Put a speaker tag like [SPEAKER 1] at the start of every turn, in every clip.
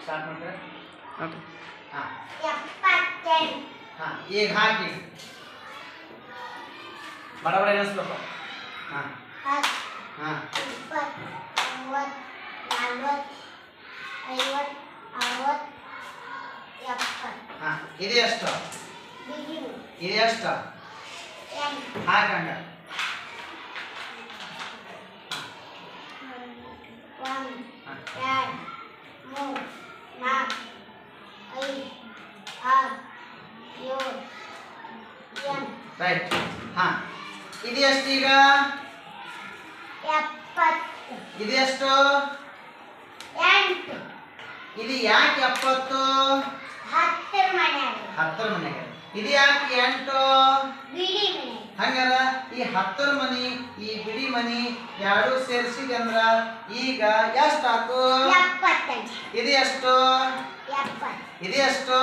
[SPEAKER 1] start ಮಾಡ್ತಾರೆ
[SPEAKER 2] ನೋಡ್ರಿ
[SPEAKER 1] ಹಾಂ
[SPEAKER 3] 78
[SPEAKER 1] ಹಾಂ ಈಗ ಹಾಕಿ ಬಡ ಬಡ ಎನಿಸ್ಬೇಕು ಹಾಂ
[SPEAKER 3] 10
[SPEAKER 1] ಹಾಂ
[SPEAKER 3] 20 30 40 50 60 70
[SPEAKER 1] ಹಾಂ ಇದು ಎಷ್ಟು
[SPEAKER 3] begin
[SPEAKER 1] ಇದು ಎಷ್ಟು
[SPEAKER 3] end
[SPEAKER 1] ಹಾಕಂಗ
[SPEAKER 3] 1
[SPEAKER 1] ಹಾಂ
[SPEAKER 3] 2 3 4 5 6 7 8
[SPEAKER 1] ರೈಟ್ ಹಾಂ ಇದು ಎಷ್ಟು ಈಗ
[SPEAKER 3] 70
[SPEAKER 1] ಇದು ಎಷ್ಟು
[SPEAKER 3] 8
[SPEAKER 1] ಇದು ಯಾಕೆ 70
[SPEAKER 3] 10 ಮನೆಯಾಗ
[SPEAKER 1] 10 ಮನೆಗೆ ಇದು ಯಾಕೆ 8
[SPEAKER 3] ಬಿಡಿ ಮನೆ
[SPEAKER 1] ಹಂಗಾರ ಈ 10 ಮನಿ ಈ ಬಿಡಿ ಮನಿ ಎರಡು ಸೇರಿಸಿದೆ ಅಂದ್ರ ಈಗ ಎಷ್ಟಾತು
[SPEAKER 3] 75
[SPEAKER 1] ಇದು ಎಷ್ಟು
[SPEAKER 3] 70
[SPEAKER 1] ಇದು ಎಷ್ಟು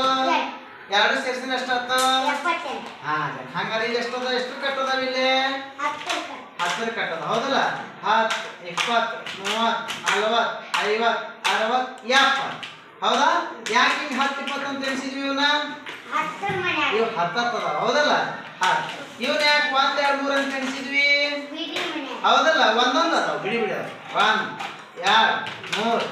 [SPEAKER 1] ಎರಡು ಸೇರಿಸಿದ್ರೆ ಎಷ್ಟಾತು
[SPEAKER 3] 78
[SPEAKER 1] ಹಾ ಹಂಗಾರ ಇಲ್ಲಿ ಎಷ್ಟದ ಎಷ್ಟು ಕಟ್ಟೋದಾವ ಇಲ್ಲಿ
[SPEAKER 3] 10
[SPEAKER 1] 10 ಕಟ್ಟೋದ ಹೌದಲ್ಲ 10 20 30 40 50 60 70 ಹೌದಾ ಯಾಕೆ ಹಿಂಗೆ 10 20 ಅಂತ ಎಣಿಸಿದ್ವಿ ಇವನ್ನ
[SPEAKER 3] 10 ಮನೆಯಾಗ
[SPEAKER 1] ಇವು 10 ಅದ ಹೌದಲ್ಲ ಇವನ್ ಯಾಕೆ 1 2 3 ಅಂತ ಎಣಿಸಿದ್ವಿ
[SPEAKER 3] ಬಿಡಿ ಮನೆ
[SPEAKER 1] ಹೌದಲ್ಲ ಒಂದೊಂದು ಅದಾವ ಬಿಡಿ ಬಿಡಿ ಅದಾವ 1 2 3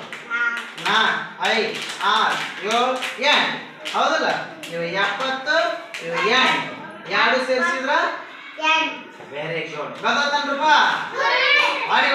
[SPEAKER 1] 4 5 6 7 8 ಹೌದಲ್ಲ ಇವು 70 ಇವು 8 ಎರಡು ಸೇರಿಸಿದ್ರ
[SPEAKER 3] end
[SPEAKER 1] ವೆರಿ ಗುಡ್ ಗೊತ್ತಾತನ್ರಪ್ಪ ಮಾಡಿ